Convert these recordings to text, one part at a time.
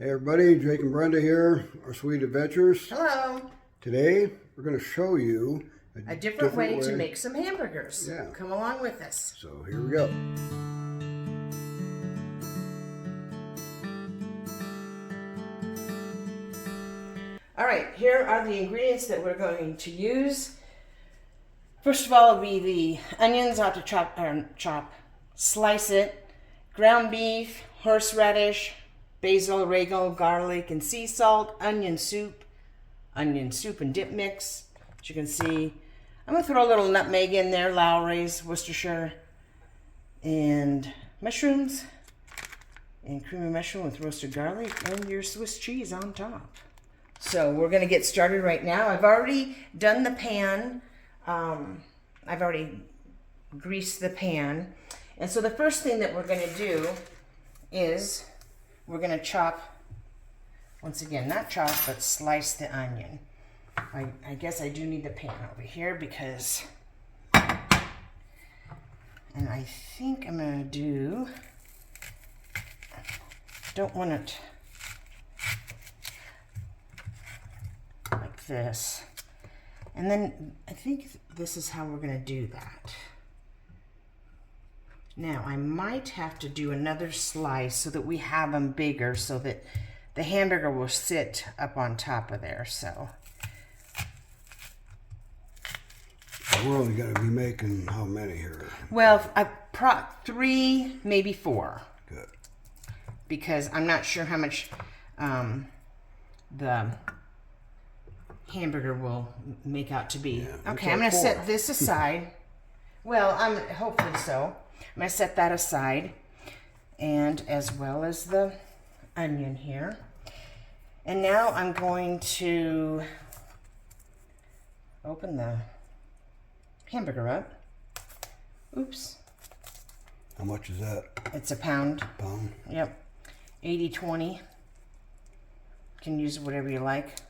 Hey everybody, Jake and Brenda here, our sweet adventures. Hello. Today we're going to show you A different way to make some hamburgers. Yeah. Come along with us. So here we go. All right, here are the ingredients that we're going to use. First of all will be the onions. I'll have to slice it. Ground beef, horseradish, basil, oregano, garlic, and sea salt, onion soup and dip mix. As you can see, I'm gonna throw a little nutmeg in there, Lowry's, Worcestershire, and mushrooms, and creamy mushroom with roasted garlic, and your Swiss cheese on top. So we're gonna get started right now. I've already done the pan. I've already greased the pan. And so the first thing that we're gonna do is we're going to chop, once again, not chop, but slice the onion. I guess I do need the pan over here because, and I think I'm going to do, don't want it like this. And then I think this is how we're going to do that. Now, I might have to do another slice so that we have them bigger so that the hamburger will sit up on top of there, so. We're only going to be making how many here? Well, I three, maybe four. Good. Because I'm not sure how much the hamburger will make out to be. Yeah, okay, I'm going to set this aside. Well, hopefully so. I'm going to set that aside, and as well as the onion here. And now I'm going to open the hamburger up. Oops. How much is that? It's a pound. Pound? Yep. 80-20. You can use whatever you like.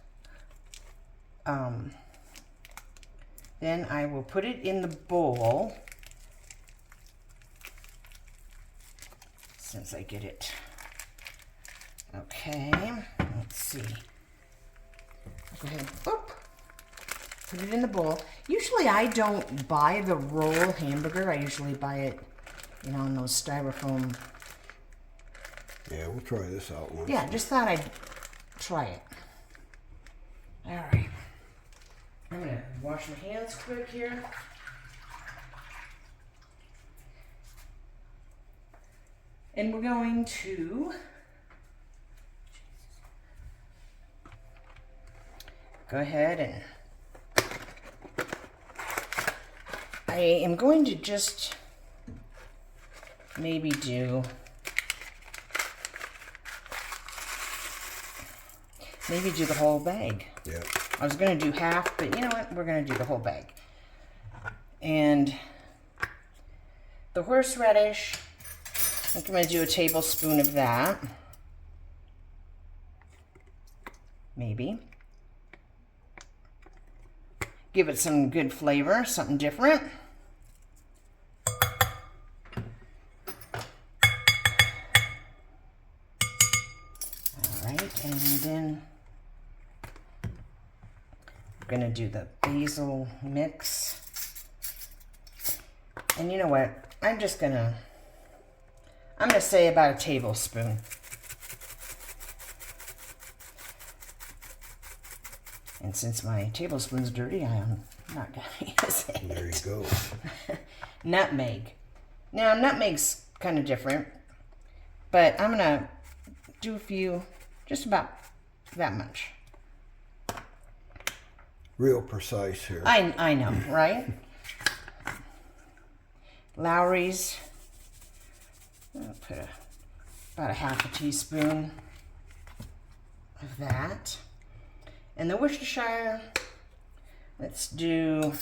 Then I will put it in the bowl. Since I get it. Okay, let's see. Go ahead, put it in the bowl. Usually I don't buy the roll hamburger. I usually buy it, in those styrofoam. Yeah, we'll try this out once. Yeah, just thought I'd try it. All right. I'm gonna wash my hands quick here. And we're going to go ahead and I am going to just maybe do the whole bag. Yeah. I was going to do half, but you know what? We're going to do the whole bag. And the horseradish, I think I'm going to do a tablespoon of that. Maybe. Give it some good flavor, something different. All right, and then I'm going to do the basil mix. And you know what? I'm going to say about a tablespoon. And since my tablespoon's dirty, I'm not going to use it. There you go. Nutmeg. Now, nutmeg's kind of different, but I'm going to do a few, just about that much. Real precise here. I know, right? Lowry's. I'll put about a half a teaspoon of that. And the Worcestershire, I'm going to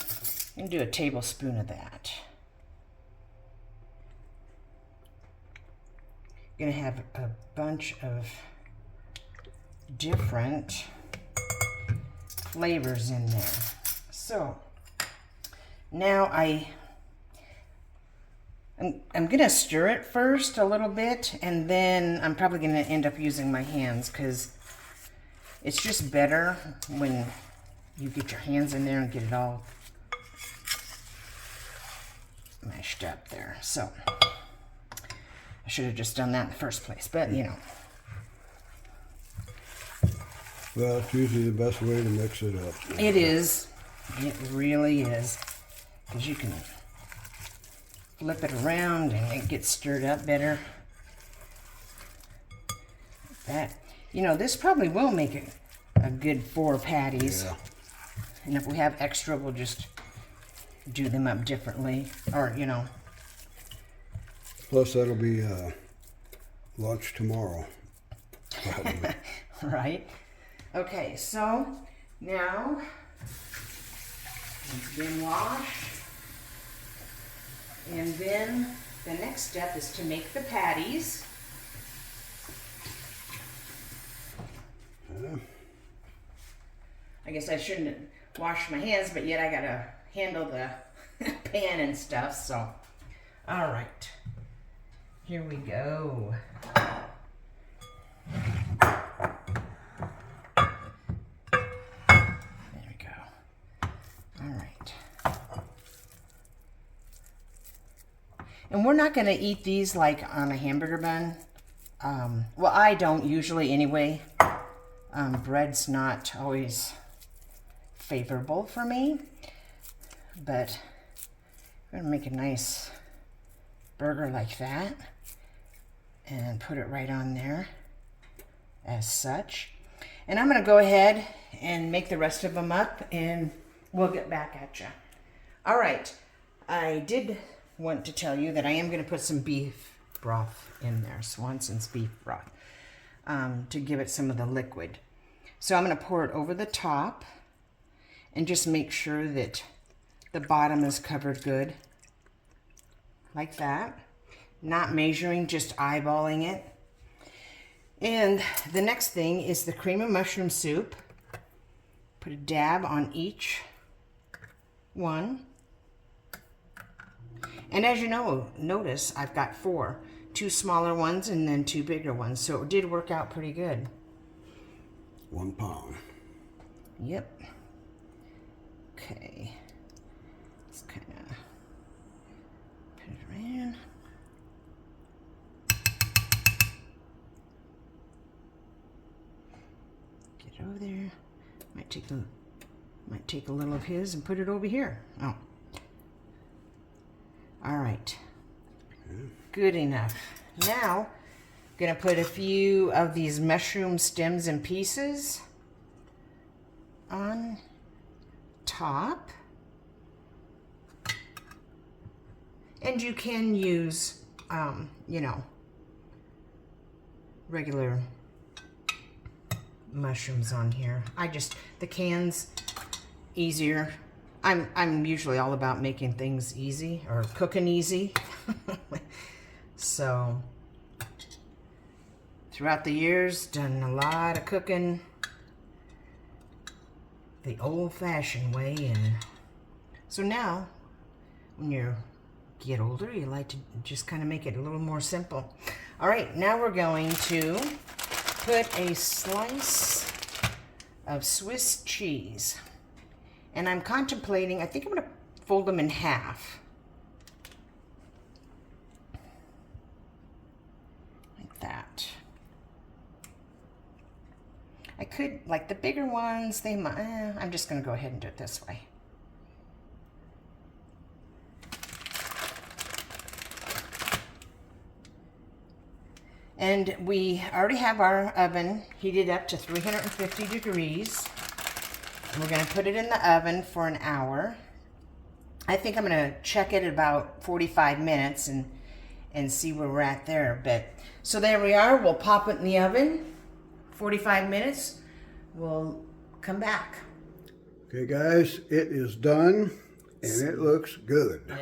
do a tablespoon of that. You're going to have a bunch of different flavors in there. So now I I'm gonna stir it first a little bit, and then I'm probably gonna end up using my hands because it's just better when you get your hands in there and get it all mashed up there. So I should have just done that in the first place, but you know. Well, it's usually the best way to mix it up. It is. It really is. Because you can flip it around and it gets stirred up better. That, you know, this probably will make it a good 4 patties. Yeah. And if we have extra, we'll just do them up differently. Or, you know. Plus, that'll be lunch tomorrow. Probably. Right? Okay, so now it's been washed. And then the next step is to make the patties. I guess I shouldn't have washed my hands, but yet I gotta handle the pan and stuff, so. All right, here we go. There we go. All right. And we're not gonna eat these like on a hamburger bun. Well, I don't usually anyway. Bread's not always favorable for me, but I'm gonna make a nice burger like that and put it right on there as such. And I'm gonna go ahead and make the rest of them up and we'll get back at you. All right, I did want to tell you that I am gonna put some beef broth in there, Swanson's beef broth, to give it some of the liquid. So I'm gonna pour it over the top and just make sure that the bottom is covered good, like that. Not measuring, just eyeballing it. And the next thing is the cream of mushroom soup. Put a dab on each one. And as you know, notice I've got 4. 2 smaller ones and then 2 bigger ones. So it did work out pretty good. 1 pound. Yep. Okay. Let's kind of put it around. Get it over there. Might take a little of his and put it over here. Oh. All right. Good enough. Now, I'm gonna put a few of these mushroom stems and pieces on top. And you can use, you know, regular mushrooms on here. The cans, easier. I'm usually all about making things easy or cooking easy. So throughout the years, done a lot of cooking the old-fashioned way, and so now when you get older, you like to just kind of make it a little more simple. All right, now we're going to put a slice of Swiss cheese. And I'm contemplating, I think I'm going to fold them in half. Like that. I could, like the bigger ones, they might, I'm just going to go ahead and do it this way. And we already have our oven heated up to 350 degrees. And we're going to put it in the oven for an hour. I think I'm going to check it at about 45 minutes and see where we're at there. But so there we are. We'll pop it in the oven. 45 minutes. We'll come back. Okay, guys, it is done, and it looks good. Look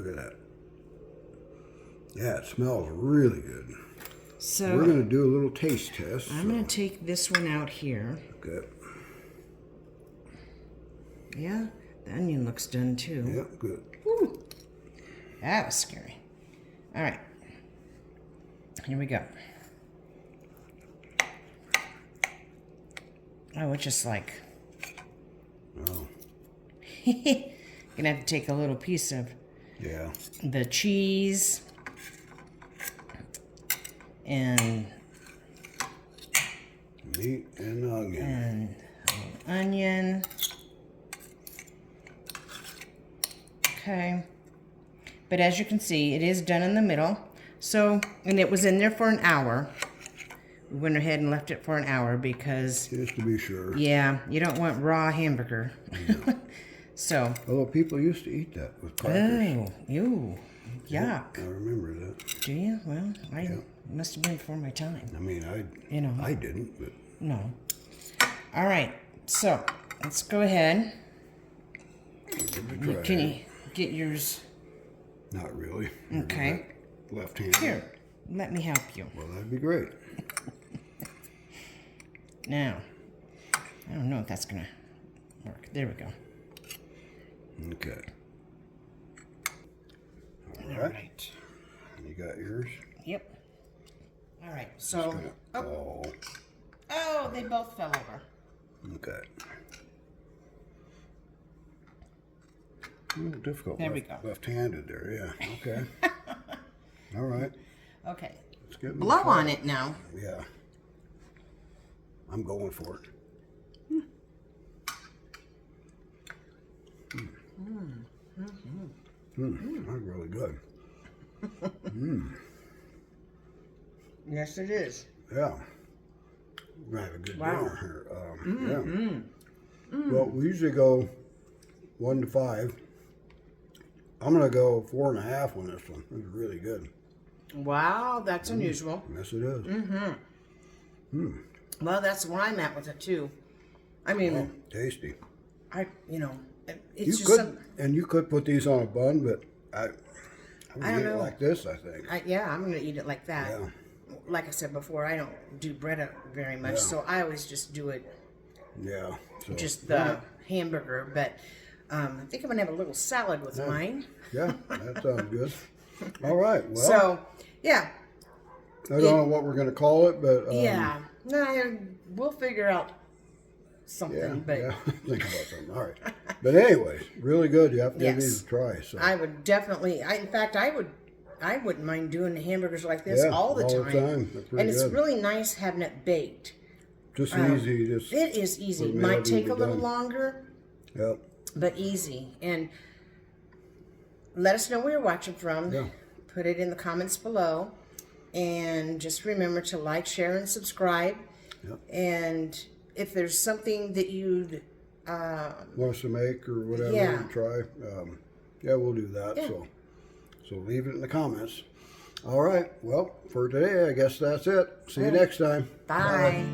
at that. Yeah, it smells really good. So we're going to do a little taste test. I'm going to take this one out here. Okay. Yeah, the onion looks done too. Yep, good. Ooh. That was scary. All right. Here we go. Oh, it's just like... Oh. Gonna have to take a little piece of the cheese and meat and onion. And onion. Okay. But as you can see, it is done in the middle. So, and it was in there for an hour. We went ahead and left it for an hour because... Just to be sure. Yeah, you don't want raw hamburger. Yeah. So... Although people used to eat that with crackers. Oh, ew. Yuck. Yeah, I remember that. Do you? Well, I must have been before my time. I mean, I didn't, but... No. All right, so let's go ahead. Can you get yours? Not really. Okay. Left hand. Here, let me help you. Well, that'd be great. Now, I don't know if that's gonna work. There we go. Okay. All right. You got yours? Yep. All right, so... Oh. Oh, they both fell over. Okay. A little difficult. There we go. Left-handed there, yeah. Okay. All right. Okay. Let's get Blow on it now. Yeah. I'm going for it. That's really good. Yes, it is. Yeah. We're going to have a good dinner here. Yeah. Well, we usually go 1 to 5. I'm going to go 4.5 on this one. It's really good. Wow, that's unusual. Yes, it is. Well, that's where I'm at with it too. I mean, Tasty. It's You just could, and you could put these on a bun, but I would don't eat it know. like this, I think. I'm gonna eat it like that. Yeah. Like I said before, I don't do bread very much, so I always just do it Yeah. So, just the hamburger. But I think I'm gonna have a little salad with mine. Yeah, that sounds good. All right. Well, So yeah, I don't know what we're going to call it, but we'll figure out something. But think about something. All right. But anyways, really good. You have to give Yes. these a try. So. I would definitely. In fact, I wouldn't mind doing hamburgers like this all the time. They're pretty And it's good. really nice having it baked. Just easy. It is easy. put 'em Might out take and a be little done. longer, Yep. but easy. And let us know where you're watching from. Yeah. Put it in the comments below. And just remember to like, share, and subscribe. Yep. And if there's something that you'd... Want us to make or whatever Yeah. and try, we'll do that. Yeah. So leave it in the comments. All right. Well, for today, I guess that's it. See you next time. Bye.